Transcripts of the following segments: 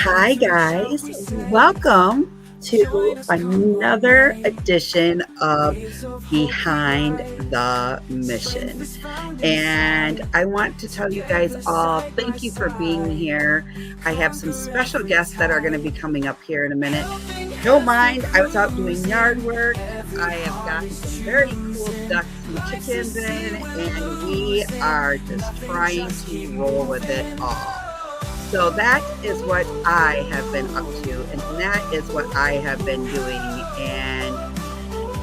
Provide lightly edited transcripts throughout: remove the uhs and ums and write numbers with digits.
Hi, guys. Welcome to another edition of Behind the Mission. And I want to tell you guys all thank you for being here. I have some special guests that are going to be coming up here in a minute. Don't mind, I was out doing yard work. I have gotten some very cool ducks and chickens in, and we are just trying to roll with it all. So that is what I have been up to, and that is what I have been doing. And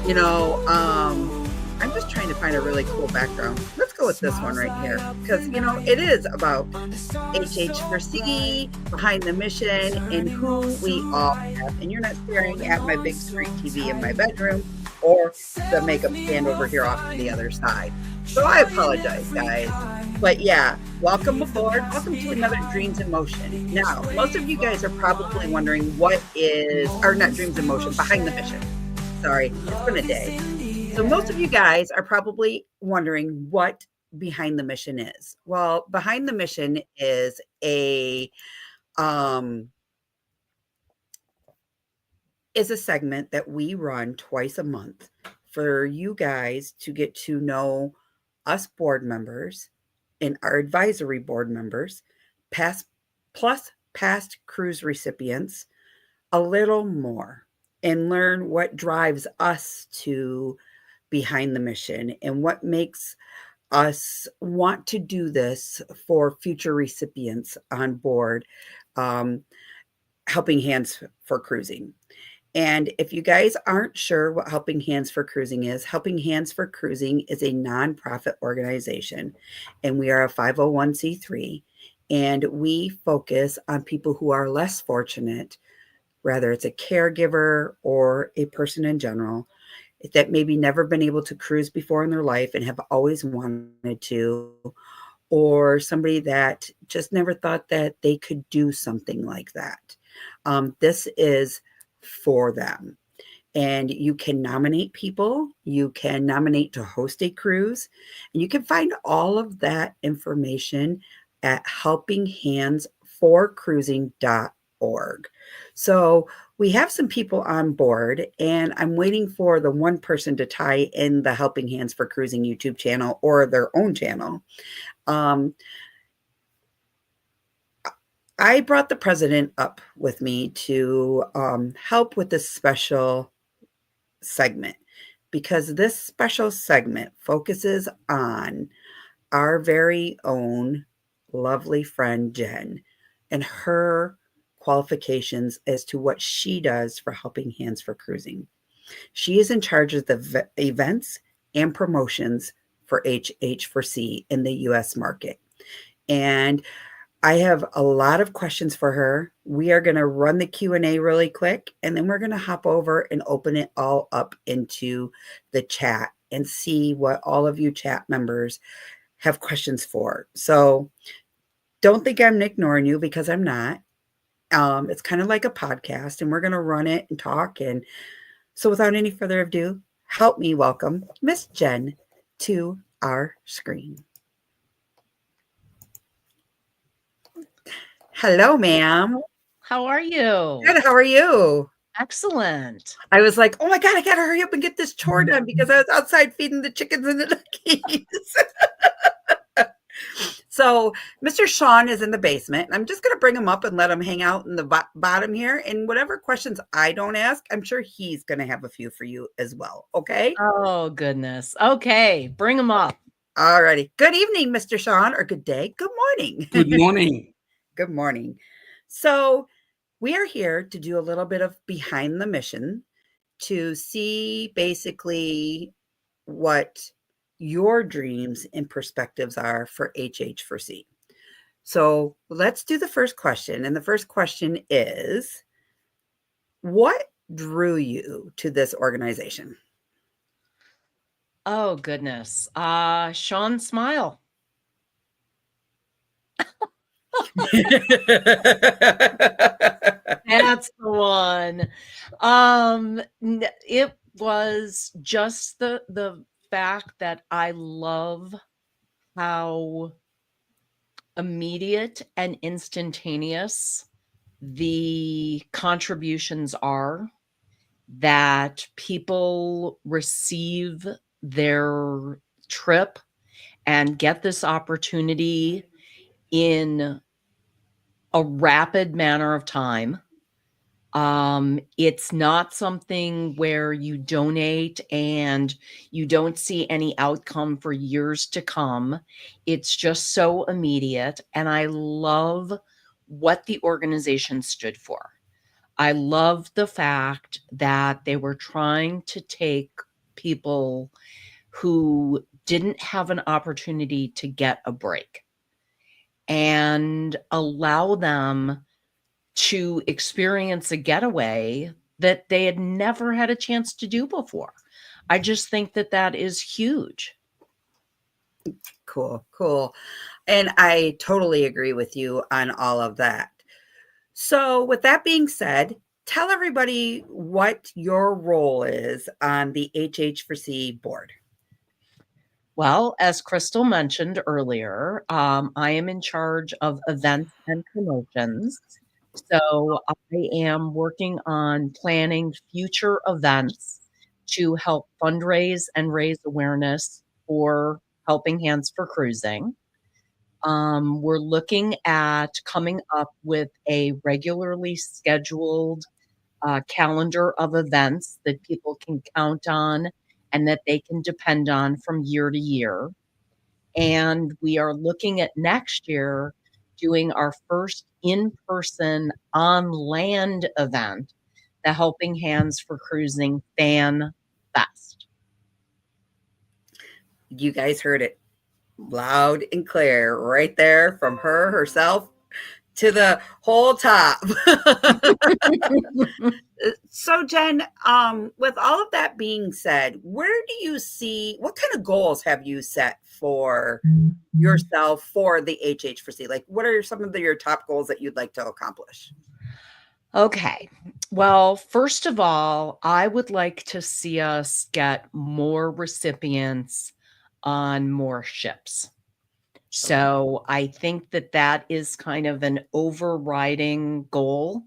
you know, I'm just trying to find a really cool background. Let's go with this one right here, because it is about HH4C, Behind the Mission, and who we all have. And you're not staring at my big screen TV in my bedroom or the makeup stand over here off to the other side. So I apologize, guys. But yeah, welcome aboard. Welcome to another Dreams in Motion. Now, most of you guys are probably wondering what is, or not Dreams in Motion, Behind the Mission. Sorry, it's been a day. So most of you guys are probably wondering what Behind the Mission is. Well, Behind the Mission is a segment that we run twice a month for you guys to get to know us board members and our advisory board members, past cruise recipients, a little more, and learn what drives us to Behind the Mission and what makes us want to do this for future recipients on board, Helping Hands for Cruising. And if you guys aren't sure what Helping Hands for Cruising is, Helping Hands for Cruising is a nonprofit organization, and we are a 501c3, and we focus on people who are less fortunate, whether it's a caregiver or a person in general, that maybe never been able to cruise before in their life and have always wanted to, or somebody that just never thought that they could do something like that. This is for them. And you can nominate people, you can nominate to host a cruise, and you can find all of that information at helpinghandsforcruising.org. So we have some people on board, and I'm waiting for the one person to tie in the Helping Hands for Cruising YouTube channel or their own channel. I brought the president up with me to help with this special segment, because this special segment focuses on our very own lovely friend Jen and her qualifications as to what she does for Helping Hands for Cruising. She is in charge of the events and promotions for HH4C in the US market. And I have a lot of questions for her. We are going to run the Q&A really quick, and then we're going to hop over and open it all up into the chat and see what all of you chat members have questions for. So don't think I'm ignoring you, because I'm not. It's kind of like a podcast, and we're going to run it and talk. And so without any further ado, help me welcome Miss Jen to our screen. Hello, ma'am. How are you? Good. How are you? Excellent. I was like, oh my God, I got to hurry up and get this chore done, because I was outside feeding the chickens and the duckies. So Mr. Sean is in the basement, and I'm just going to bring him up and let him hang out in the bottom here. And whatever questions I don't ask, I'm sure he's going to have a few for you as well. Okay. Oh, goodness. Okay. Bring him up. All righty. Good evening, Mr. Sean, or good day. Good morning. Good morning. Good morning. So we are here to do a little bit of Behind the Mission to see basically what your dreams and perspectives are for HH4C. So let's do the first question. And the first question is, what drew you to this organization? Oh, goodness. Sean Smile. That's the one. It was just the fact that I love how immediate and instantaneous the contributions are, that people receive their trip and get this opportunity in a rapid manner of time. It's not something where you donate and you don't see any outcome for years to come. It's just so immediate. And I love what the organization stood for. I love the fact that they were trying to take people who didn't have an opportunity to get a break and allow them to experience a getaway that they had never had a chance to do before. I just think that that is huge. Cool, cool. And I totally agree with you on all of that. So, with that being said, tell everybody what your role is on the HH4C board. Well, as Crystal mentioned earlier, I am in charge of events and promotions. So I am working on planning future events to help fundraise and raise awareness for Helping Hands for Cruising. We're looking at coming up with a regularly scheduled calendar of events that people can count on and that they can depend on from year to year. And we are looking at next year doing our first in-person on-land event, the Helping Hands for Cruising Fan Fest. You guys heard it loud and clear right there from her herself to the whole top. So, Jen, with all of that being said, where do you see, what kind of goals have you set for yourself for the HH4C? Like, what are some of your top goals that you'd like to accomplish? Okay. Well, first of all, I would like to see us get more recipients on more ships. So I think that that is kind of an overriding goal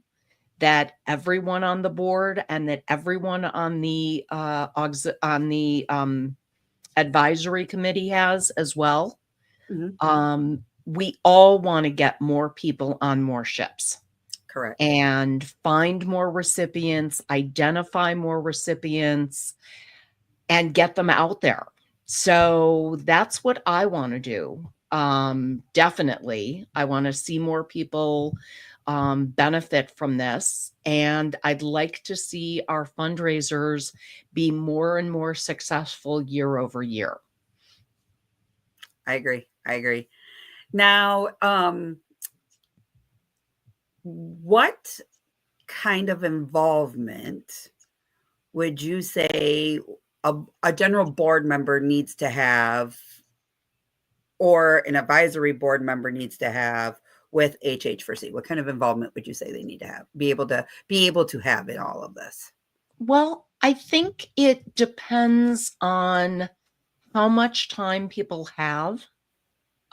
that everyone on the board and that everyone on the advisory committee has as well. We all want to get more people on more ships. Correct. And find more recipients, identify more recipients, and get them out there. So that's what I want to do. Definitely, I want to see more people benefit from this. And I'd like to see our fundraisers be more and more successful year over year. I agree. I agree. Now, what kind of involvement would you say a general board member needs to have, or an advisory board member needs to have with HH4C? What kind of involvement would you say they need to have, be able to have in all of this? Well, I think it depends on how much time people have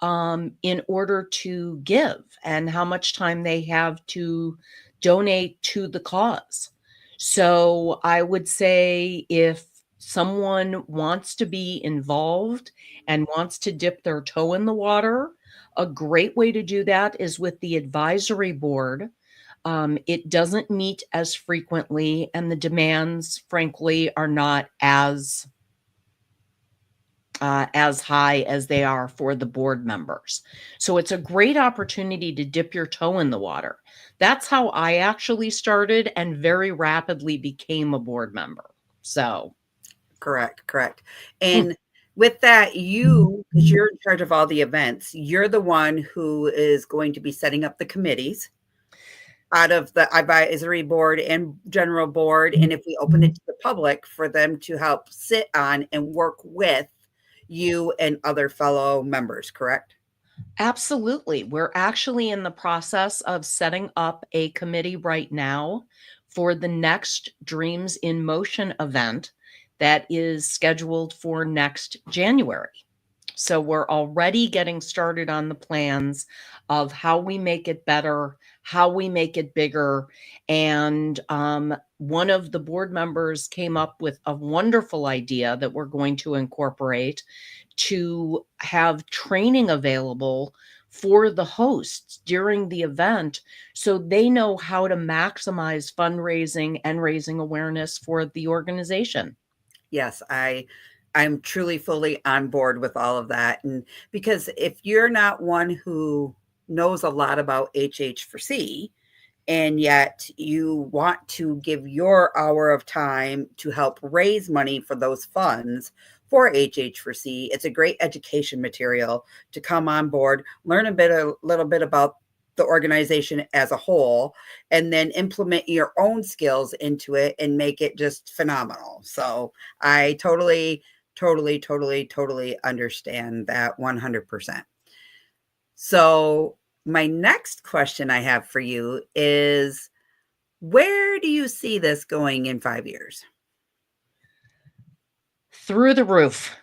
in order to give and how much time they have to donate to the cause. So I would say if someone wants to be involved and wants to dip their toe in the water, a great way to do that is with the advisory board. It doesn't meet as frequently, and the demands, frankly, are not as high as they are for the board members. So it's a great opportunity to dip your toe in the water. That's how I actually started and very rapidly became a board member. So correct. And with that, because you're in charge of all the events, you're the one who is going to be setting up the committees out of the advisory board and general board. And if we open it to the public for them to help sit on and work with you and other fellow members, correct? absolutely. We're actually in the process of setting up a committee right now for the next Dreams in Motion event that is scheduled for next January. So we're already getting started on the plans of how we make it better, how we make it bigger. And one of the board members came up with a wonderful idea that we're going to incorporate to have training available for the hosts during the event so they know how to maximize fundraising and raising awareness for the organization. Yes, I'm truly fully on board with all of that. And because if you're not one who knows a lot about HH4C, and yet you want to give your hour of time to help raise money for those funds for HH4C, it's a great education material to come on board, learn a little bit about the organization as a whole, and then implement your own skills into it and make it just phenomenal. So I totally understand that 100%. So my next question I have for you is, where do you see this going in 5 years? Through the roof.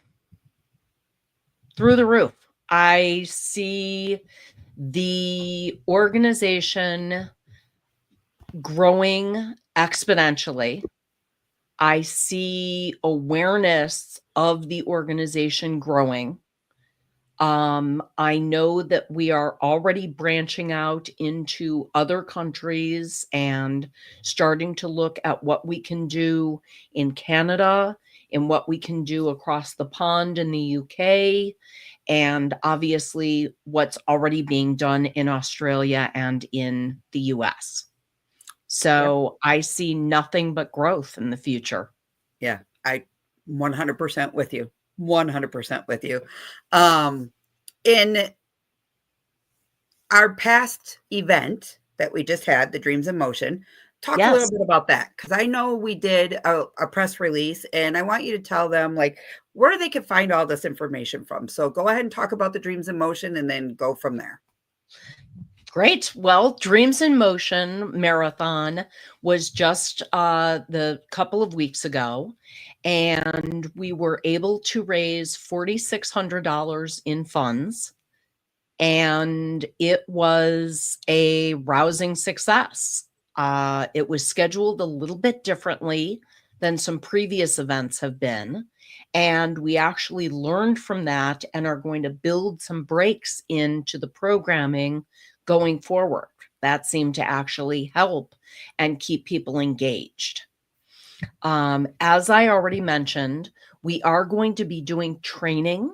Through the roof. I see the organization growing exponentially. I see awareness of the organization growing. I know that we are already branching out into other countries and starting to look at what we can do in Canada and what we can do across the pond in the UK, and obviously what's already being done in Australia and in the US. Yeah. So I see nothing but growth in the future. Yeah, I 100% with you. 100% with you. In our past event that we just had, the Dreams in Motion, talk a little Yes. bit about that, because I know we did a press release, and I want you to tell them like where they can find all this information from. So go ahead and talk about the Dreams in Motion and then go from there. Great. Well, Dreams in Motion Marathon was just the couple of weeks ago, and we were able to raise $4,600 in funds, and it was a rousing success. It was scheduled a little bit differently than some previous events have been, and we actually learned from that and are going to build some breaks into the programming going forward. That seemed to actually help and keep people engaged. As I already mentioned, we are going to be doing training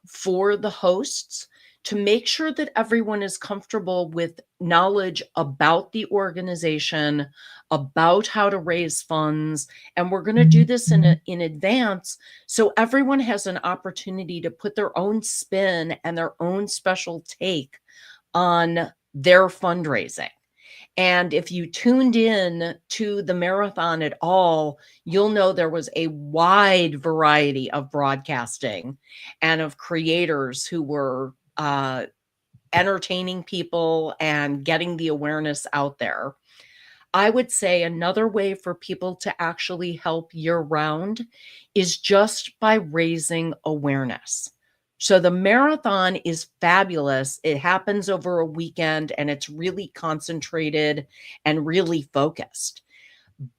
for the hosts to make sure that everyone is comfortable with knowledge about the organization, about how to raise funds. And we're going to do this in advance so everyone has an opportunity to put their own spin and their own special take on their fundraising. And if you tuned in to the marathon at all, you'll know there was a wide variety of broadcasting and of creators who were entertaining people and getting the awareness out there. I would say another way for people to actually help year round is just by raising awareness. So the marathon is fabulous. It happens over a weekend and it's really concentrated and really focused.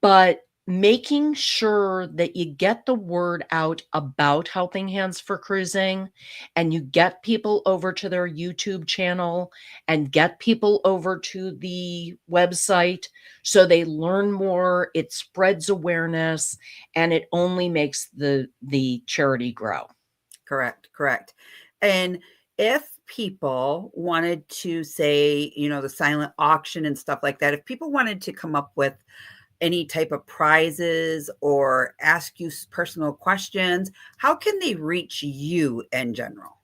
But making sure that you get the word out about Helping Hands for Cruising and you get people over to their YouTube channel and get people over to the website so they learn more, it spreads awareness, and it only makes the charity grow. Correct. And if people wanted to say, the silent auction and stuff like that, if people wanted to come up with any type of prizes or ask you personal questions, how can they reach you in general?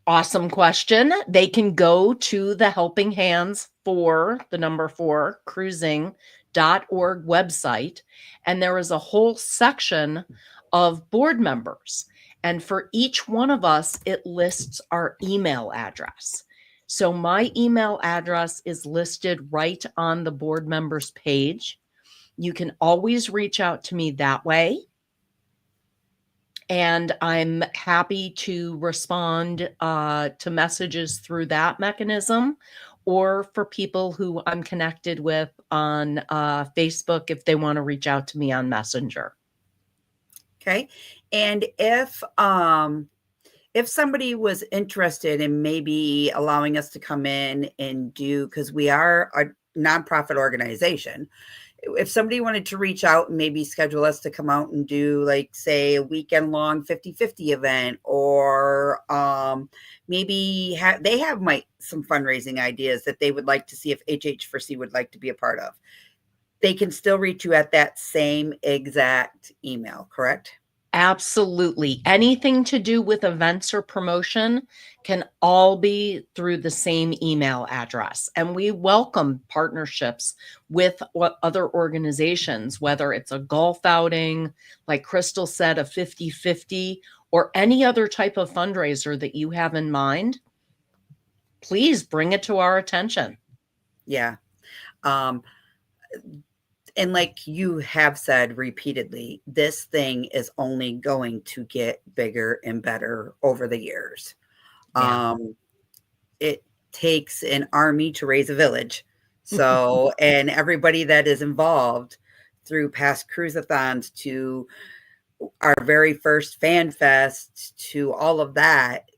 Awesome question. They can go to the Helping Hands for the number 4 cruising.org website, and there is a whole section of board members. And for each one of us, it lists our email address. So my email address is listed right on the board members page. You can always reach out to me that way. and I'm happy to respond to messages through that mechanism, or for people who I'm connected with on Facebook if they want to reach out to me on Messenger. Okay. And if somebody was interested in maybe allowing us to come in and do, because we are a nonprofit organization, if somebody wanted to reach out and maybe schedule us to come out and do, like, say, a weekend long 50-50 event, or maybe they have some fundraising ideas that they would like to see if HH4C would like to be a part of, they can still reach you at that same exact email, correct? Absolutely. Anything to do with events or promotion can all be through the same email address. And we welcome partnerships with other organizations, whether it's a golf outing, like Crystal said, a 50-50, or any other type of fundraiser that you have in mind. Please bring it to our attention. Yeah. And like you have said repeatedly, this thing is only going to get bigger and better over the years. Yeah. It takes an army to raise a village. So, and everybody that is involved through past cruiseathons to our very first fan fest to all of that,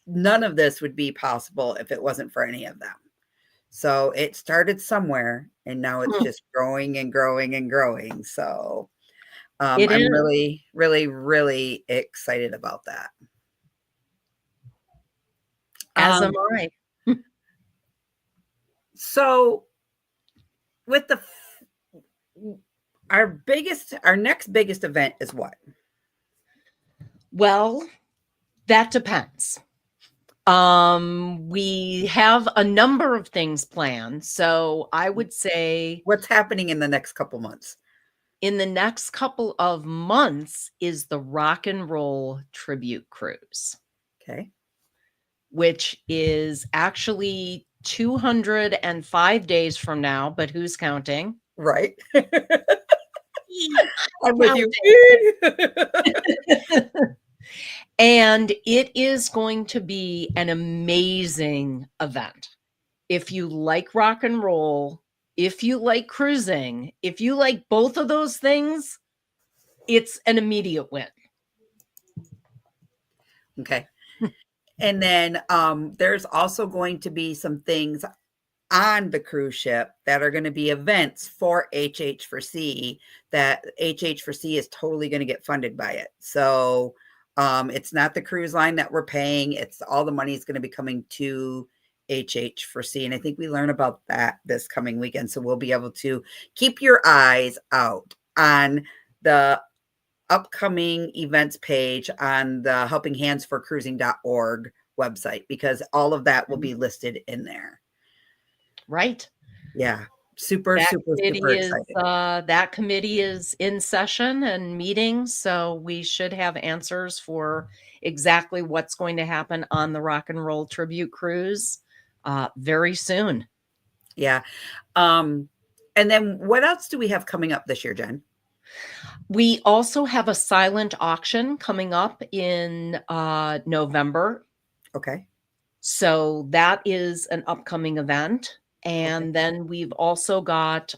none of this would be possible if it wasn't for any of them. So it started somewhere and now it's just growing and growing and growing. So It I'm is. really, really, really excited about that. As am I. So with our next biggest event is what? Well, that depends. We have a number of things planned. So I would say What's happening in the next couple months? in the next couple of months is the Rock and Roll Tribute Cruise. Okay. Which is actually 205 days from now, but who's counting? Right. I'm with you. And it is going to be an amazing event. If you like rock and roll, if you like cruising, if you like both of those things, it's an immediate win. Okay. And then there's also going to be some things on the cruise ship that are going to be events for HH4C that HH4C is totally going to get funded by it. So it's not the cruise line that we're paying. It's all the money is going to be coming to HH4C. And I think we learn about that this coming weekend. So we'll be able to keep your eyes out on the upcoming events page on the helpinghandsforcruising.org website, because all of that will be listed in there. Right. Yeah. Super excited. That committee is in session and meeting, so we should have answers for exactly what's going to happen on the Rock and Roll Tribute Cruise very soon. Yeah. And then what else do we have coming up this year, Jen? We also have a silent auction coming up in November. Okay. So that is an upcoming event. And then we've also got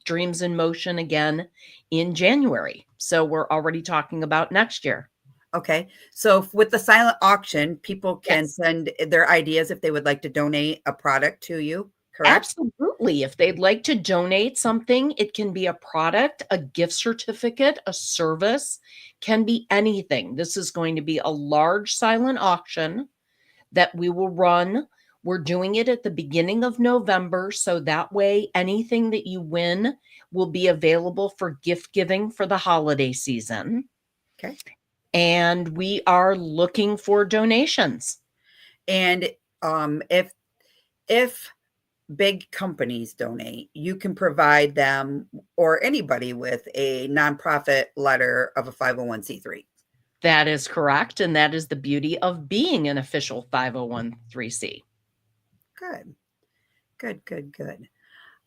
Dreams in Motion again in January. So we're already talking about next year. Okay. So with the silent auction, people can send their ideas if they would like to donate a product to you, correct? Absolutely. If they'd like to donate something, it can be a product, a gift certificate, a service, can be anything. This is going to be a large silent auction that we will run. We're doing it at the beginning of November, so that way anything that you win will be available for gift giving for the holiday season. Okay. And we are looking for donations. And if big companies donate, you can provide them or anybody with a nonprofit letter of a 501c3. That is correct. And that is the beauty of being an official 501c3. Good.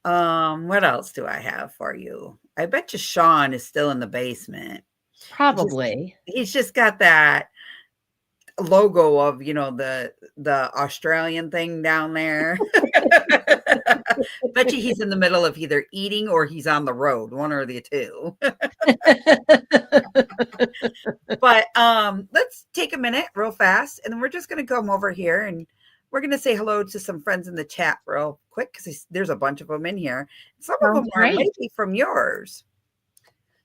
What else do I have for you? I bet you Sean is still in the basement. Probably. He's just got that logo of, the Australian thing down there. Bet you he's in the middle of either eating or he's on the road, one or the two. But let's take a minute real fast, and then we're just going to come over here and we're going to say hello to some friends in the chat real quick because there's a bunch of them in here. Some of them are maybe from yours.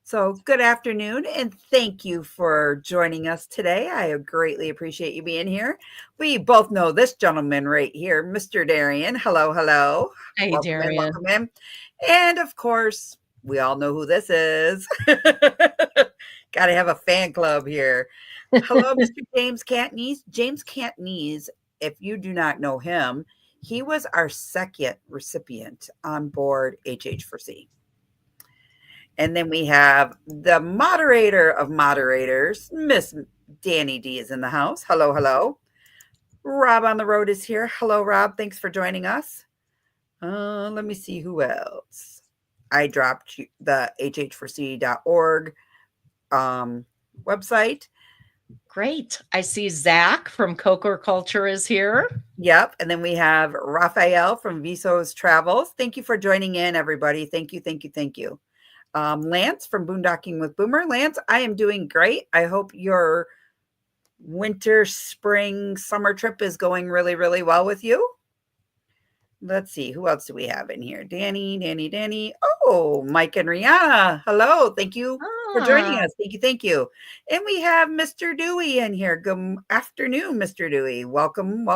So good afternoon, and thank you for joining us today. I greatly appreciate you being here. We both know this gentleman right here, Mr. Darian. Hello, hello. Hey, welcome Darian. welcome in. And of course, we all know who this is. Got to have a fan club here. Hello, Mr. James Cantnese. James Cantnese, if you do not know him, he was our second recipient on board HH4C. And then we have the moderator of moderators, Miss Danny D is in the house. Hello, hello. Rob on the road is here. Hello, Rob. Thanks for joining us. Let me see who else. I dropped the hh4c.org website. Great. I see Zach from Coker Culture is here. Yep. And then we have Raphael from Visos Travels. Thank you for joining in, everybody. Thank you, thank you, thank you. Lance from Boondocking with Boomer. Lance, I am doing great. I hope your winter, spring, summer trip is going really, really well with you. Let's see. Who else do we have in here? Danny. Oh, Mike and Rihanna. Hello. Thank you for joining us. Thank you. And we have Mr. Dewey in here. Good afternoon, Mr. Dewey. Welcome.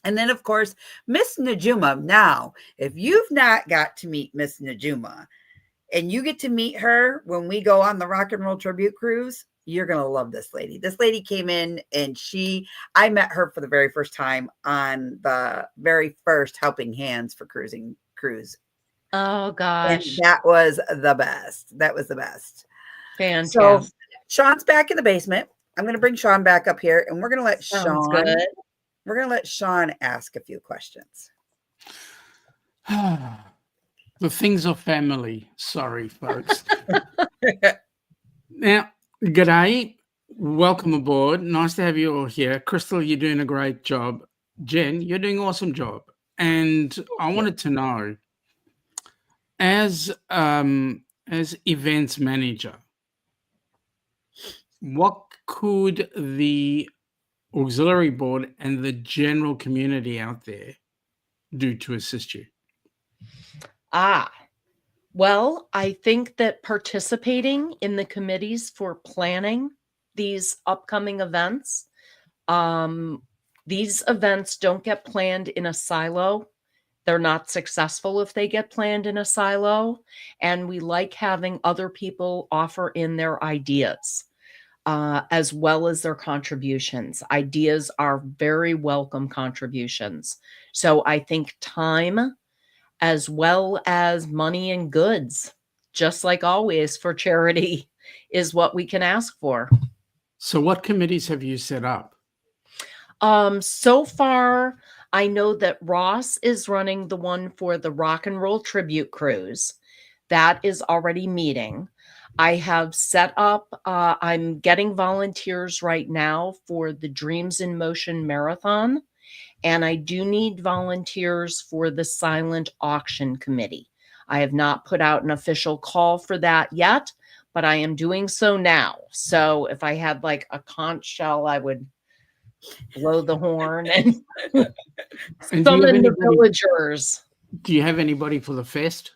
And then, of course, Miss Najuma. Now, if you've not got to meet Miss Najuma and you get to meet her when we go on the Rock and Roll Tribute Cruise, you're going to love this lady. This lady came in and I met her for the very first time on the very first Helping Hands for Cruise. Oh, gosh. And that was the best. Fantastic. So Sean's back in the basement. I'm going to bring Sean back up here and we're going to let We're going to let Sean ask a few questions. The things of family. Sorry, folks. Now, g'day. Welcome aboard. Nice to have you all here. Crystal, you're doing a great job. Jen, you're doing an awesome job. And I wanted to know, as events manager, what could the auxiliary board and the general community out there do to assist you? Well, I think that participating in the committees for planning these upcoming events, these events don't get planned in a silo. They're not successful if they get planned in a silo. And we like having other people offer in their ideas. As well as their contributions. Ideas are very welcome contributions. So I think time as well as money and goods, just like always for charity, is what we can ask for. So what committees have you set up? So far, I know that Ross is running the one for the Rock and Roll Tribute Cruise. That is already meeting. I have set up, I'm getting volunteers right now for the Dreams in Motion Marathon, and I do need volunteers for the Silent Auction Committee. I have not put out an official call for that yet, but I am doing so now. So if I had like a conch shell, I would blow the horn and summon the villagers. Do you have anybody for the fest?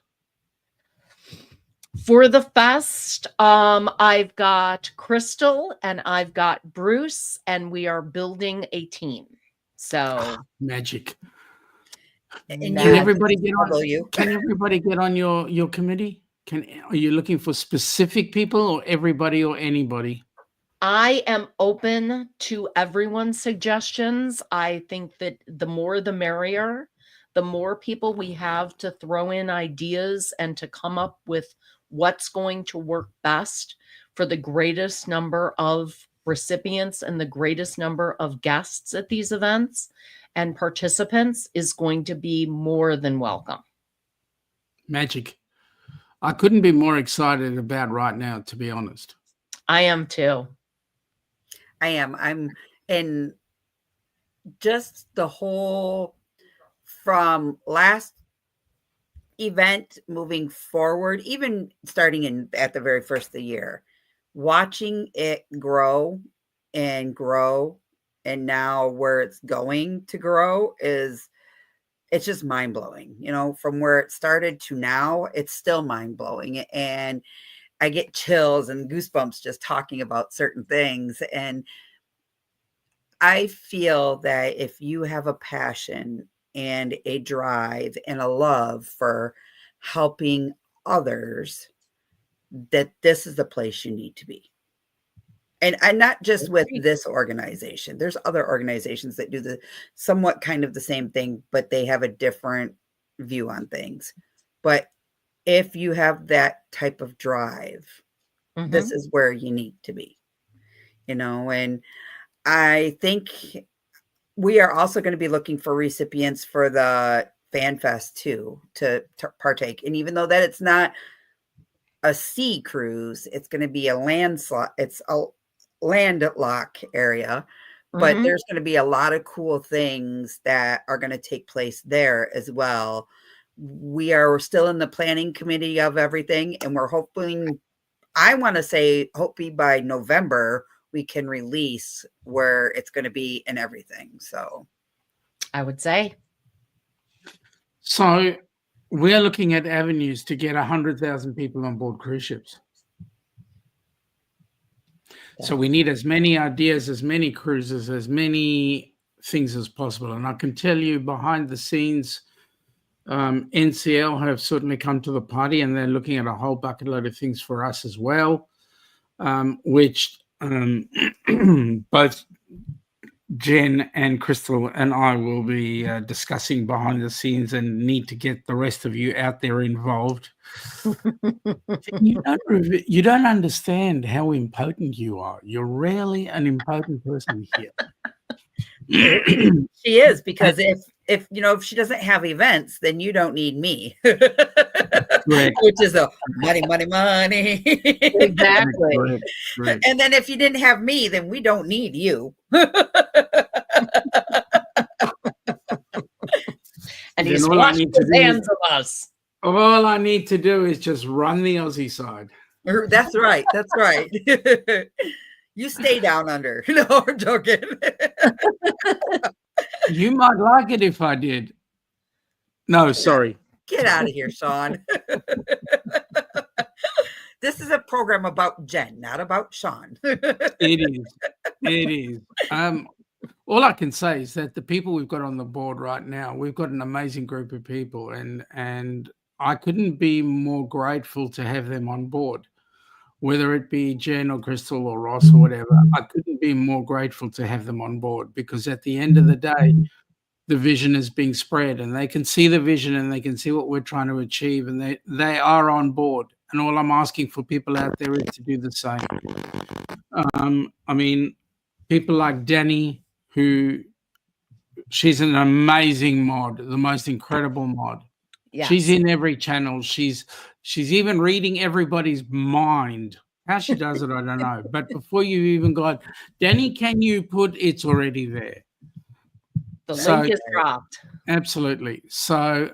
For the fest, I've got Crystal and I've got Bruce, and we are building a team. So magic. And can everybody get on? Can everybody get on your committee? Are you looking for specific people or everybody or anybody? I am open to everyone's suggestions. I think that the more the merrier. The more people we have to throw in ideas and to come up with what's going to work best for the greatest number of recipients and the greatest number of guests at these events and participants is going to be more than welcome. Magic. I couldn't be more excited about right now, to be honest. I am too. I am. I'm in just the whole from last event moving forward, even starting in at the very first of the year, watching it grow and grow, and now where it's going to grow is it's just mind blowing. You know, from where it started to now, it's still mind blowing, and I get chills and goosebumps just talking about certain things. And I feel that if you have a passion and a drive and a love for helping others, that this is the place you need to be. And not just with this organization. There's other organizations that do the somewhat kind of the same thing, but they have a different view on things. But if you have that type of drive, this is where you need to be. You know, and I think we are also going to be looking for recipients for the Fan Fest too to partake. And even though that it's not a sea cruise, it's going to be a it's a landlocked area, but there's going to be a lot of cool things that are going to take place there as well. We're still in the planning committee of everything, and we're hoping, I want to say, hopefully by November, we can release where it's going to be and everything. So I would say. So we're looking at avenues to get 100,000 people on board cruise ships. So we need as many ideas, as many cruises, as many things as possible. And I can tell you behind the scenes, NCL have certainly come to the party, and they're looking at a whole bucket load of things for us as well, which both Jen and Crystal and I will be discussing behind the scenes, and need to get the rest of you out there involved. You don't understand how impotent you are. You're really an impotent person here. She is, because if you know, if she doesn't have events, then you don't need me. Which is a money. Exactly. Correct. And then if you didn't have me, then we don't need you. And he's washing his hands of us. All I need to do is just run the Aussie side. That's right. That's right. You stay down under. No, I'm joking. You might like it if I did. No, sorry. Get out of here, Sean. This is a program about Jen, not about Sean. It is. All I can say is that the people we've got on the board right now, we've got an amazing group of people, and I couldn't be more grateful to have them on board. Whether it be Jen or Crystal or Ross or whatever, I couldn't be more grateful to have them on board, because at the end of the day, the vision is being spread, and they can see the vision, and they can see what we're trying to achieve, and they are on board. And all I'm asking for people out there is to do the same. I mean, people like Danny, she's an amazing mod, the most incredible mod. Yes. She's in every channel. She's even reading everybody's mind. How she does it, I don't know. But before you even got, Danny, can you put it's already there? The link is dropped. Absolutely. So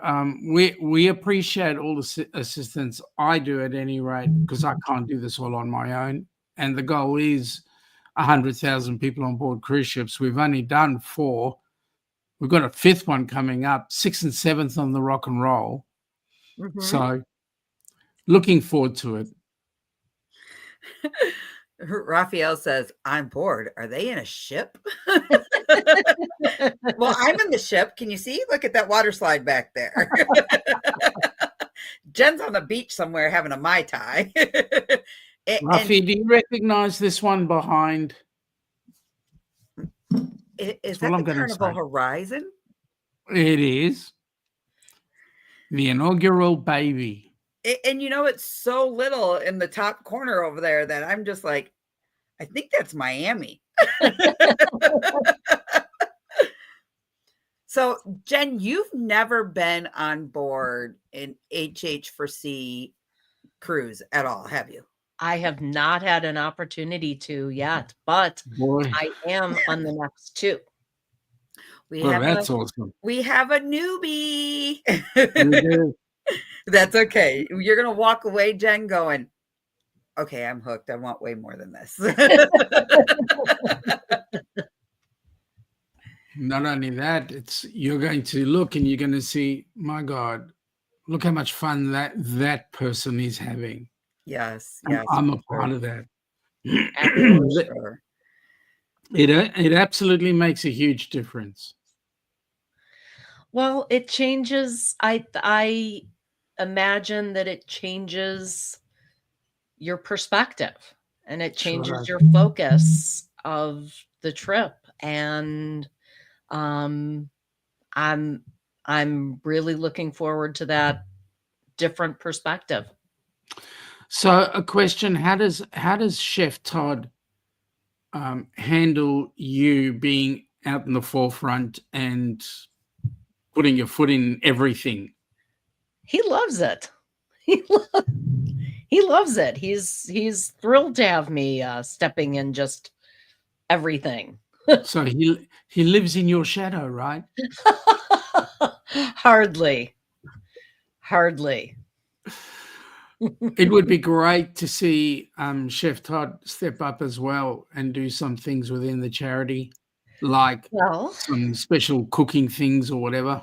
we appreciate all the assistance. I do at any rate, because I can't do this all on my own. And the goal is 100,000 people on board cruise ships. We've only done 4. We've got a 5th one coming up, 6th and 7th on the Rock and Roll. So looking forward to it. Raphael says, I'm bored. Are they in a ship? Well, I'm in the ship. Can you see? Look at that water slide back there. Jen's on the beach somewhere having a Mai Tai. Rafi, do you recognize this one behind? Is that the Carnival Horizon? It is. The inaugural baby. And you know, it's so little in the top corner over there that I'm just like, I think that's Miami. So, Jen, you've never been on board in HH4C cruise at all, have you? I have not had an opportunity to yet, but Boy, I am on the next 2. We well, have a that's awesome. newbie. We do. That's okay. You're gonna walk away, Jen, going, okay, I'm hooked. I want way more than this. Not only that, it's you're going to look and you're going to see, my God, look how much fun that person is having. Yes, And yes, I'm a for part sure, of that. for sure. It absolutely makes a huge difference. Well, it changes. I imagine that it changes your perspective and it changes Sure. your focus of the trip. And um, I'm really looking forward to that different perspective. So, a question: How does Chef Todd handle you being out in the forefront and putting your foot in everything? He loves it. He he loves it. He's thrilled to have me stepping in just everything. So he lives in your shadow, right? Hardly. It would be great to see Chef Todd step up as well and do some things within the charity, like Well, some special cooking things or whatever.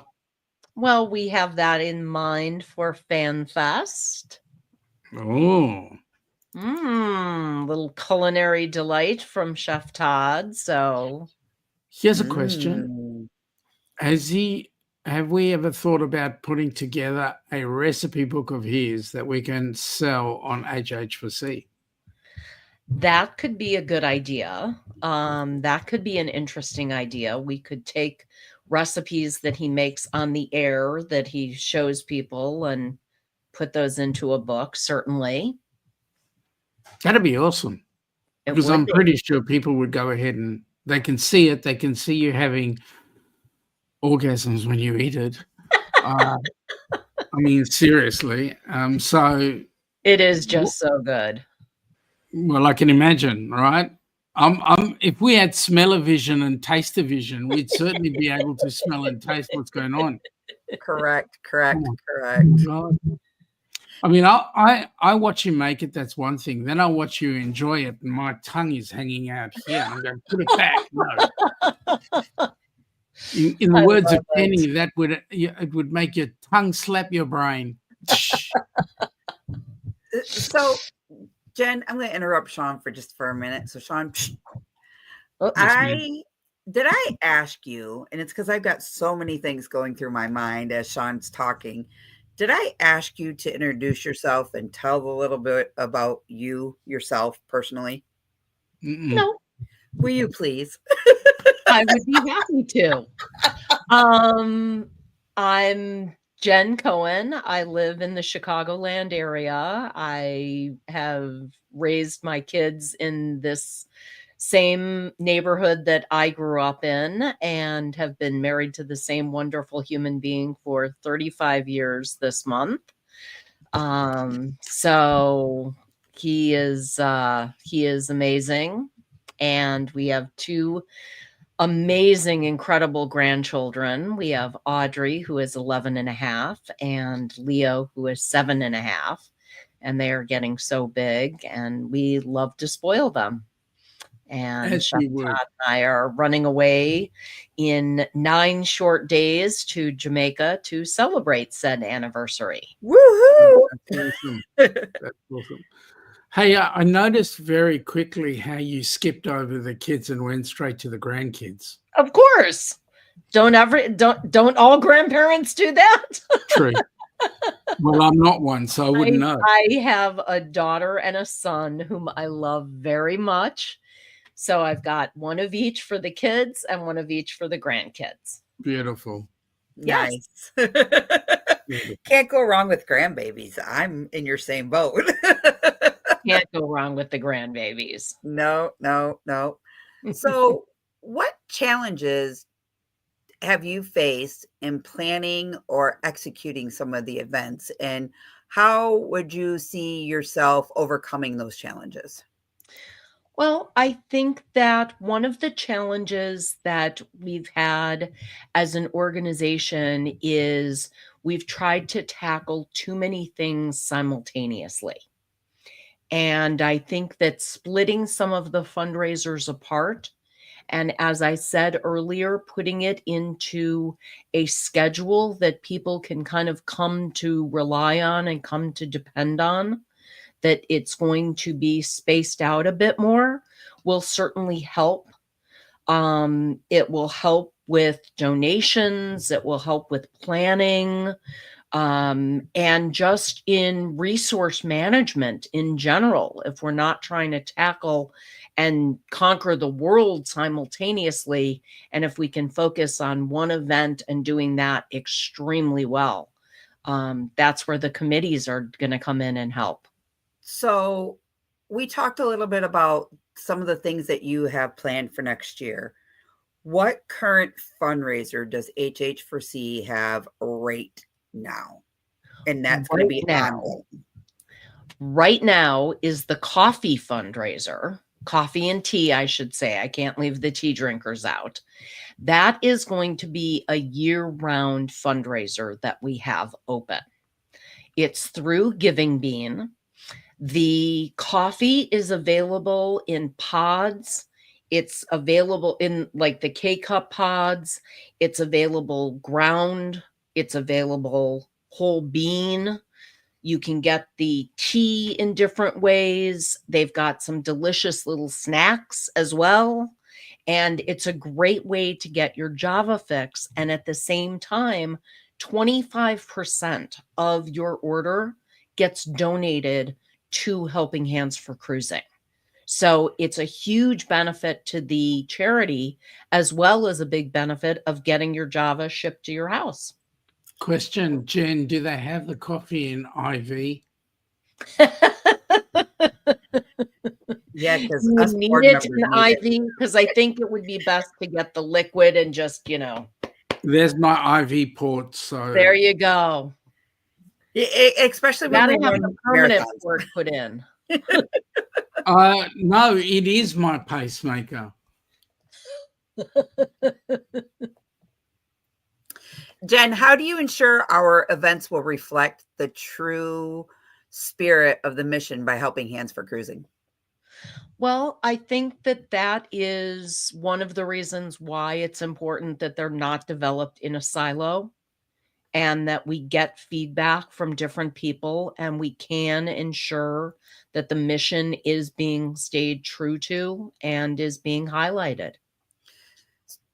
well, we have that in mind for FanFest. Oh, Little culinary delight from Chef Todd. So, here's a question. Mm. Have we ever thought about putting together a recipe book of his that we can sell on HH4C? that could be a good idea. That could be an interesting idea. We could take recipes that he makes on the air that he shows people and put those into a book, certainly. That'd be awesome. It Because would I'm be. pretty sure people would go ahead and they can see it. They can see you having orgasms when you eat it. I mean, seriously. So, It is just so good. well, I can imagine, right? If we had smell-o-vision and taste-o-vision, we'd certainly be able to smell and taste what's going on. Correct. Oh my God. I mean, I watch you make it. That's one thing. Then I watch you enjoy it, and my tongue is hanging out here. And I'm going, put it back. No. In the I words of love it. Kenny, it would make your tongue slap your brain. So, Jen, I'm going to interrupt Sean for a minute. So, Sean, Oh, did I ask you, and it's because I've got so many things going through my mind as Sean's talking. Did I ask you to introduce yourself and tell a little bit about yourself personally? Mm-mm. no, Will you please? I would be happy to. I'm Jen Cohen. I live in the Chicagoland area. I have raised my kids in this same neighborhood that I grew up in and have been married to the same wonderful human being for 35 years this month. So he is amazing. And we have 2 amazing, incredible grandchildren. We have Audrey, who is 11 and a half, and Leo, who is 7 and a half. And they are getting so big, and we love to spoil them. And As Chef you would. Todd and I are running away in 9 short days to Jamaica to celebrate said anniversary. Woohoo! That's awesome. That's awesome. Hey, I noticed very quickly how you skipped over the kids and went straight to the grandkids. Of course. Don't all grandparents do that? True. Well, I'm not one, so I wouldn't know. I have a daughter and a son whom I love very much. So I've got one of each for the kids and one of each for the grandkids. Beautiful. Nice. Beautiful. Can't go wrong with grandbabies. I'm in your same boat. Can't go wrong with the grandbabies. No. So, what challenges have you faced in planning or executing some of the events? And how would you see yourself overcoming those challenges? Well, I think that one of the challenges that we've had as an organization is we've tried to tackle too many things simultaneously. And I think that splitting some of the fundraisers apart, and as I said earlier, putting it into a schedule that people can kind of come to rely on and come to depend on, that it's going to be spaced out a bit more, will certainly help. It will help with donations, it will help with planning, and just in resource management in general. If we're not trying to tackle and conquer the world simultaneously, and if we can focus on one event and doing that extremely well, that's where the committees are going to come in and help. So, we talked a little bit about some of the things that you have planned for next year. What current fundraiser does HH4C have right now? And that's going to Right be now, ongoing. right now is the coffee fundraiser, coffee and tea, I should say. I can't leave the tea drinkers out. That is going to be a year-round fundraiser that we have open. It's through Giving Bean. The coffee is available in pods. It's available in like the K-cup pods. It's available ground. It's available whole bean. You can get the tea in different ways. They've got some delicious little snacks as well. And it's a great way to get your Java fix. And at the same time, 25% of your order gets donated to Helping Hands for Cruising. So it's a huge benefit to the charity, as well as a big benefit of getting your Java shipped to your house. Question, Jen, do they have the coffee in IV? Yeah, because You would us need board it members in need it. IV because I think it would be best to get the liquid and just, There's my IV port, so there you go. Especially You when we gotta have run the permanent marathons. port put in. no, it is my pacemaker. Jen, how do you ensure our events will reflect the true spirit of the mission by Helping Hands for Cruising? Well, I think that that is one of the reasons why it's important that they're not developed in a silo and that we get feedback from different people and we can ensure that the mission is being stayed true to and is being highlighted.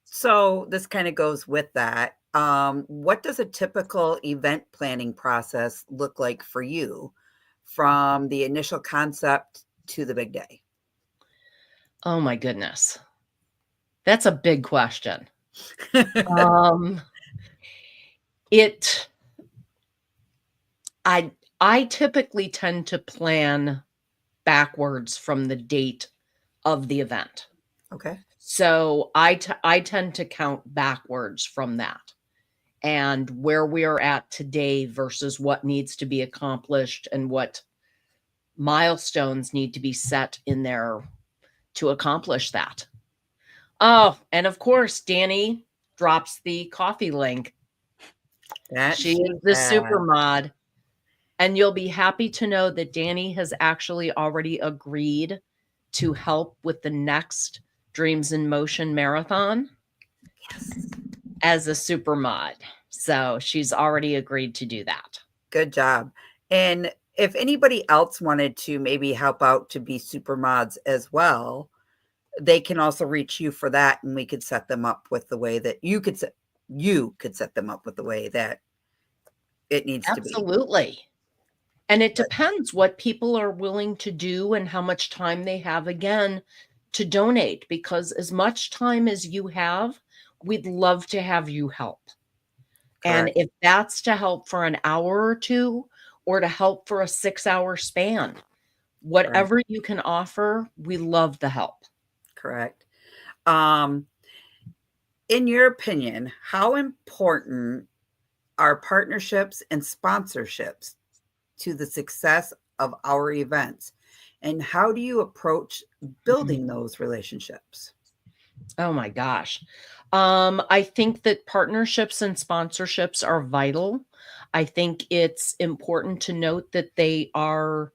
So this kind of goes with that. What does a typical event planning process look like for you from the initial concept to the big day? Oh my goodness. That's a big question. Um, it I typically tend to plan backwards from the date of the event. Okay. So I tend to count backwards from that and where we are at today versus what needs to be accomplished and what milestones need to be set in there to accomplish that. Oh, and of course, Danny drops the coffee link. She is the super mod. And you'll be happy to know that Danny has actually already agreed to help with the next Dreams in Motion marathon. Yes. As a super mod. So she's already agreed to do that. Good job. And if anybody else wanted to maybe help out to be super mods as well, they can also reach you for that, and we could set them up with the way that you could set them up with the way that it needs to be. Absolutely. And it depends what people are willing to do and how much time they have again to donate, because as much time as you have, we'd love to have you help. And if that's to help for an hour or two or to help for a 6-hour span, whatever you can offer, we love the help. Correct. In your opinion, how important are partnerships and sponsorships to the success of our events? And how do you approach building those relationships? Oh my gosh. I think that partnerships and sponsorships are vital. I think it's important to note that they are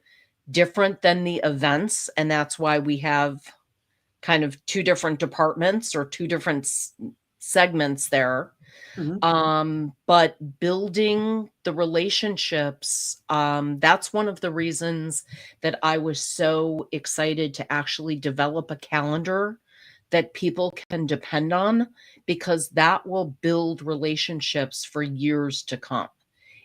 different than the events, and that's why we have kind of two different departments or two different segments there. But building the relationships, that's one of the reasons that I was so excited to actually develop a calendar that people can depend on, because that will build relationships for years to come.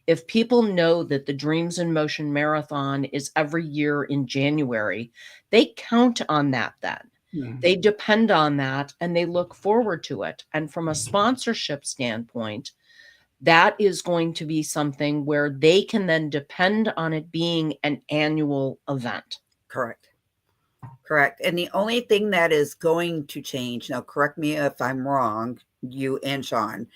If people know that the Dreams in Motion Marathon is every year in January, they count on that then. They depend on that and they look forward to it. And from a sponsorship standpoint, that is going to be something where they can then depend on it being an annual event. Correct. Correct. And the only thing that is going to change, now correct me if I'm wrong, you and Sean,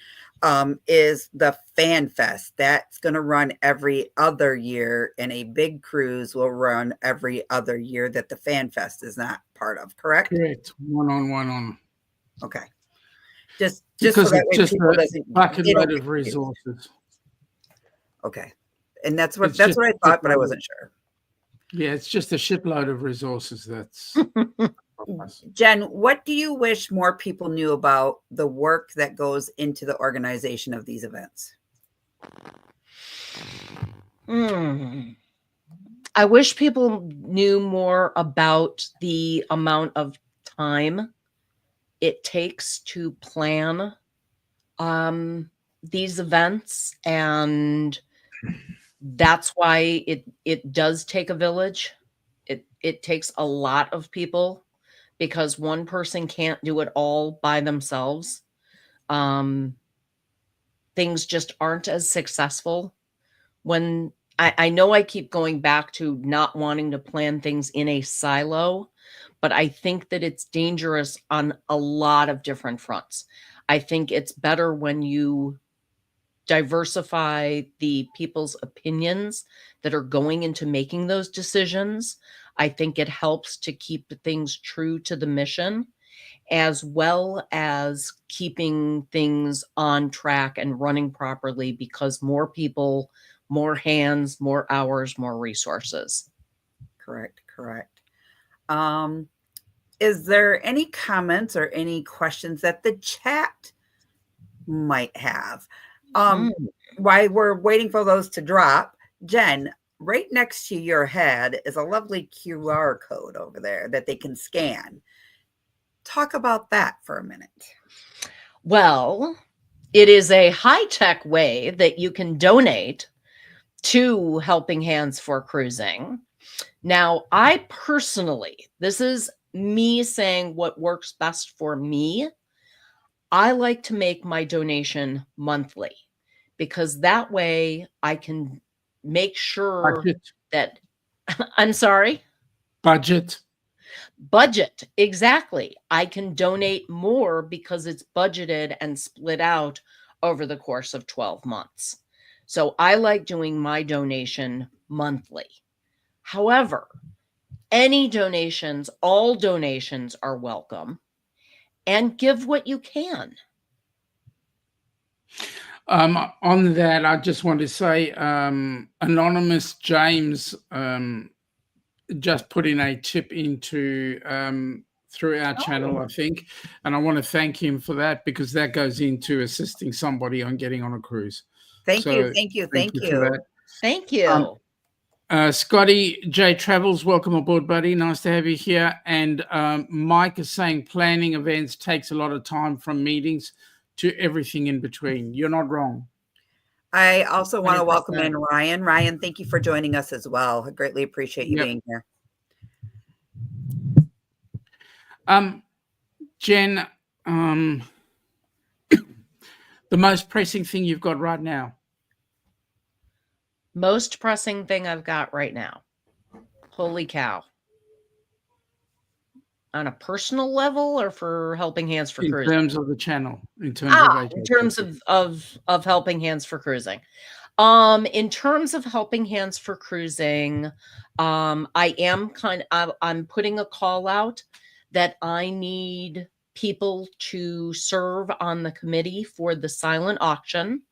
is the Fan Fest. That's going to run every other year, and a big cruise will run every other year that the Fan Fest is not part of, correct? Correct. One on. Okay. Just because so that it's way just people a doesn't bucket they don't load get of confused. resources. Okay. And that's what It's just I a thought, but I shipload. wasn't sure. Yeah, it's just a shipload of resources. That's Jen, what do you wish more people knew about the work that goes into the organization of these events? I wish people knew more about the amount of time it takes to plan these events, and that's why it does take a village. It takes a lot of people, because one person can't do it all by themselves. Things just aren't as successful when I know I keep going back to not wanting to plan things in a silo, but I think that it's dangerous on a lot of different fronts. I think it's better when you diversify the people's opinions that are going into making those decisions. I think it helps to keep things true to the mission, as well as keeping things on track and running properly, because more people, more hands, more hours, more resources. Correct. Is there any comments or any questions that the chat might have? While we're waiting for those to drop, Jen, right next to your head is a lovely QR code over there that they can scan. Talk about that for a minute. Well, it is a high-tech way that you can donate to Helping Hands for Cruising. Now, I personally, this is me saying what works best for me. I like to make my donation monthly, because that way I can make sure that I'm sorry. Budget, exactly. I can donate more because it's budgeted and split out over the course of 12 months. So I like doing my donation monthly. However, any donations, all donations are welcome, and give what you can. On that, I just want to say, Anonymous James just put in a tip into through our channel, I think, and I want to thank him for that, because that goes into assisting somebody on getting on a cruise. Thank you. For that. Thank you. Scotty J Travels, welcome aboard, buddy. Nice to have you here. And Mike is saying planning events takes a lot of time, from meetings to everything in between. You're not wrong. I also want to 100%. welcome in Ryan. Ryan, thank you for joining us as well. I greatly appreciate you being here. Jen, the most pressing thing you've got right now? Most pressing thing I've got right now. Holy cow. On a personal level, or for Helping Hands for Cruising? In terms of the channel. In terms of Helping Hands for Cruising. In terms of Helping Hands for Cruising, I'm putting a call out that I need people to serve on the committee for the silent auction.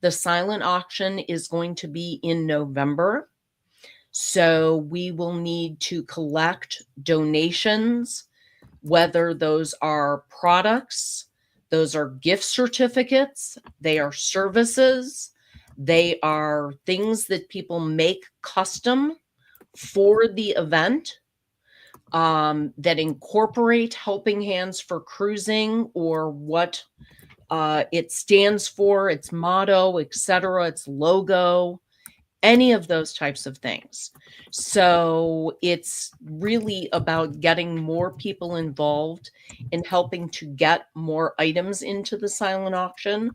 The silent auction is going to be in November. So we will need to collect donations, whether those are products, those are gift certificates, they are services, they are things that people make custom for the event, that incorporate Helping Hands for Cruising or what it stands for, its motto, etc., its logo, any of those types of things. So it's really about getting more people involved in helping to get more items into the silent auction.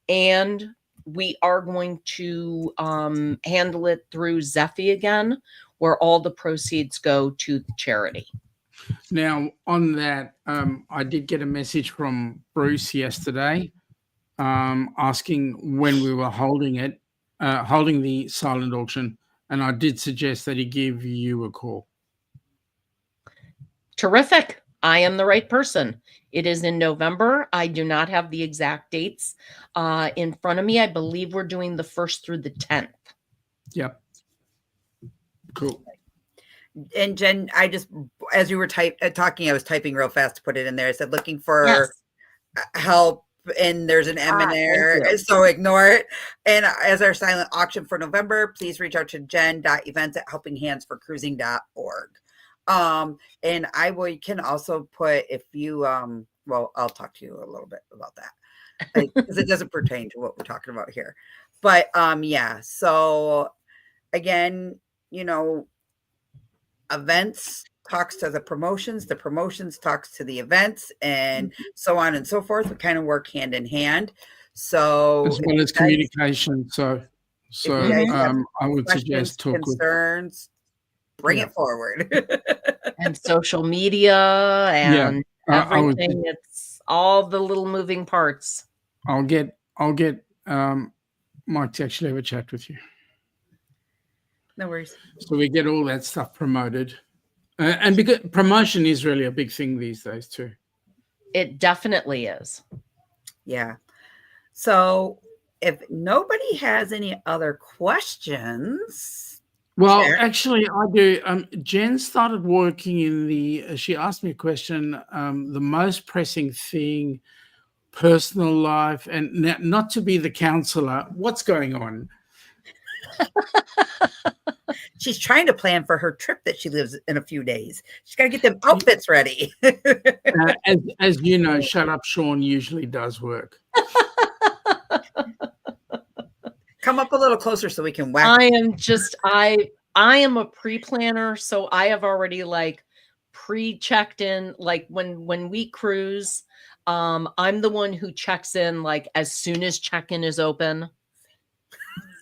And we are going to handle it through Zeffy again, where all the proceeds go to the charity. Now, on that, I did get a message from Bruce yesterday asking when we were holding the silent auction, and I did suggest that he give you a call. Terrific. I am the right person. It is in November. I do not have the exact dates in front of me. I believe we're doing the 1st through the 10th. Yep. Cool. And Jen, I just, as you were talking, I was typing real fast to put it in there. I said, looking for Yes. help, and there's an M in there, so ignore it. And as our silent auction for November, please reach out to jen.events@helpinghandsforcruising.org. And you can also put, if you, well, I'll talk to you a little bit about that because it doesn't pertain to what we're talking about here. But yeah, so again, events talks to the promotions talks to the events, and so on and so forth. We kind of work hand in hand. So as well as communication. So I would suggest talk concerns, bring it forward. And social media and everything. It's all the little moving parts. I'll get Mike to actually have a chat with you. No worries. So we get all that stuff promoted. And because promotion is really a big thing these days too. It definitely is. Yeah. So if nobody has any other questions. Well, actually I do. Jen started working in she asked me a question, the most pressing thing, personal life, and not to be the counselor. What's going on? She's trying to plan for her trip that she lives in a few days. She's got to get them outfits ready. As you know, Shut Up Sean usually does work. Come up a little closer so we can whack. I am a pre-planner, so I have already pre-checked in. Like when we cruise, I'm the one who checks in as soon as check-in is open.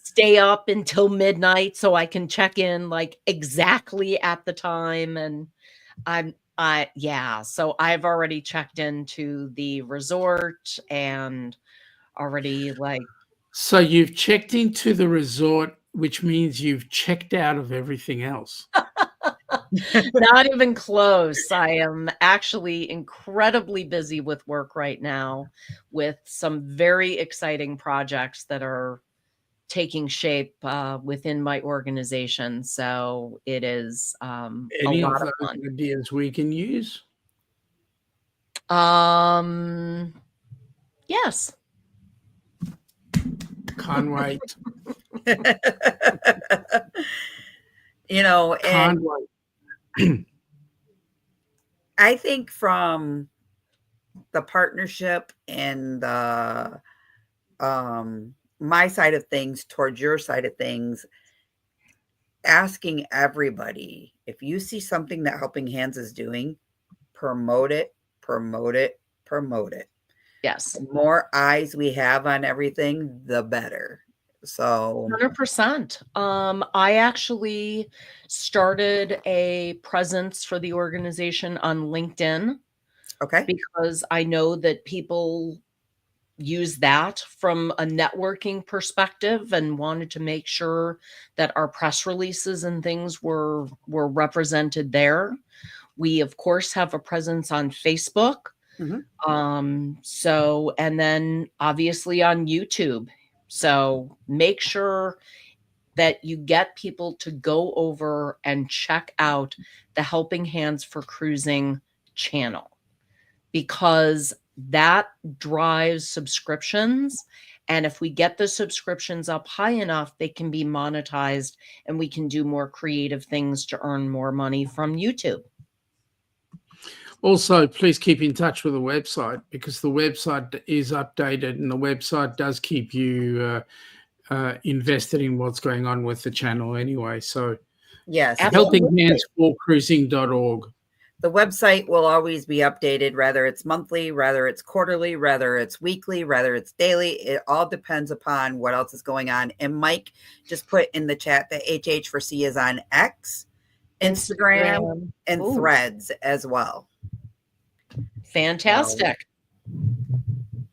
Stay up until midnight so I can check in exactly at the time. And so I've already checked into the resort and already So you've checked into the resort, which means you've checked out of everything else. Not even close. I am actually incredibly busy with work right now with some very exciting projects that are taking shape within my organization. So it is Any a lot of of those fun. ideas we can use? Yes. Can't wait. Can't wait. I think from the partnership and the my side of things towards your side of things, asking everybody, if you see something that Helping Hands is doing, promote it, promote it, promote it. Yes. The more eyes we have on everything, the better. So 100%. I actually started a presence for the organization on LinkedIn. Okay. Because I know that people use that from a networking perspective and wanted to make sure that our press releases and things were represented there. We, of course, have a presence on Facebook. So, and then obviously on YouTube. So make sure that you get people to go over and check out the Helping Hands for Cruising channel, because that drives subscriptions. And if we get the subscriptions up high enough, they can be monetized and we can do more creative things to earn more money from YouTube. Also, please keep in touch with the website, because the website is updated and the website does keep you invested in what's going on with the channel anyway. So Yes. helpinghandsforcruising.org. The website will always be updated, whether it's monthly, whether it's quarterly, whether it's weekly, whether it's daily. It all depends upon what else is going on. And Mike just put in the chat that HH4C is on X, Instagram, and Threads as well. Fantastic.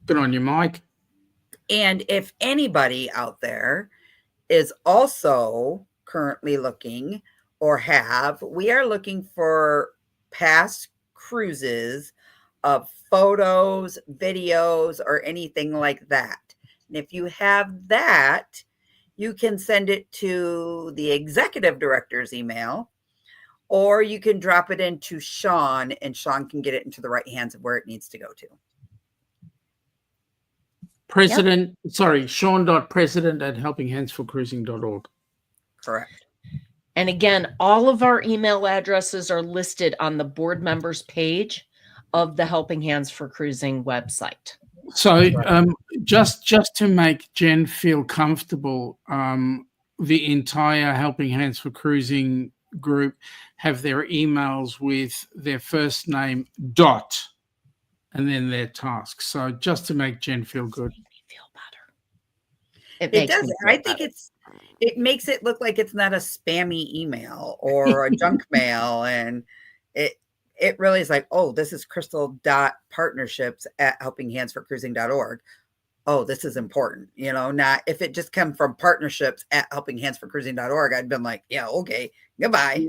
Good on you, Mike. And if anybody out there is also currently looking or we are looking for past cruises of photos, videos, or anything like that. And if you have that, you can send it to the executive director's email, or you can drop it into Sean, and Sean can get it into the right hands of where it needs to go to. Sean.president@helpinghandsforcruising.org. Correct. And again, all of our email addresses are listed on the board members page of the Helping Hands for Cruising website. So just to make Jen feel comfortable, the entire Helping Hands for Cruising group have their emails with their first name dot and then their tasks. So just to make Jen feel good. It makes me feel It better. does. I think it makes it look like it's not a spammy email or a junk mail. And it really is like, oh, this is crystal.partnerships@helpinghandsforcruising.org. Oh, this is important. Not if it just come from partnerships@helpinghandsforcruising.org, I'd been like, yeah, okay, goodbye.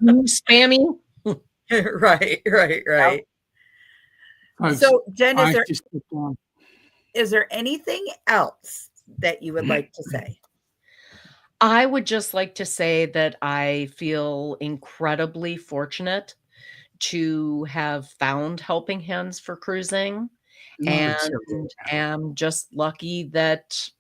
Spammy. Right. Folks, So Jen, is there anything else that you would like to say? I would just like to say that I feel incredibly fortunate to have found Helping Hands for Cruising, and am just lucky that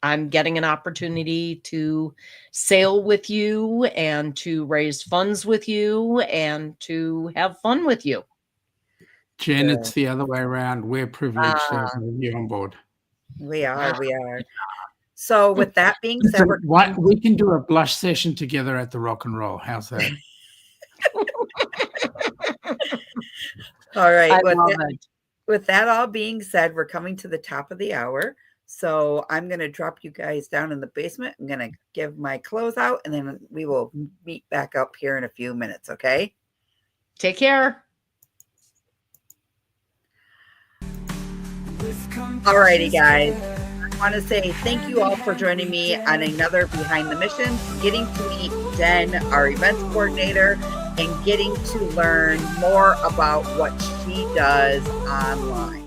I'm getting an opportunity to sail with you and to raise funds with you and to have fun with you. Jen, it's the other way around. We're privileged to have you on board. We are. So with that being said, we can do a blush session together at the Rock and Roll. How's that? All right. With that all being said, we're coming to the top of the hour. So I'm going to drop you guys down in the basement. I'm going to give my clothes out, and then we will meet back up here in a few minutes. Okay. Take care. All righty, guys. I want to say thank you all for joining me on another Behind the Mission, getting to meet Jen, our events coordinator, and getting to learn more about what she does online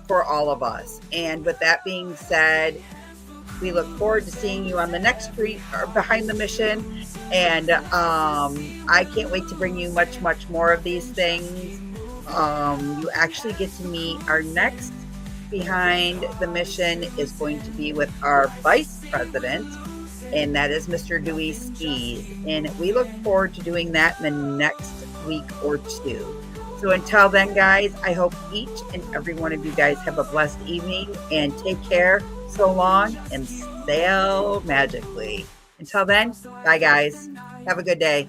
for all of us. And with that being said, we look forward to seeing you on the next Behind the Mission. And I can't wait to bring you much, much more of these things. You actually get to meet our next Behind the Mission is going to be with our vice president, and that is Mr. Dewey Skis. And we look forward to doing that in the next week or two. So until then, guys, I hope each and every one of you guys have a blessed evening, and take care. So long, and sail magically. Until then, bye, guys. Have a good day.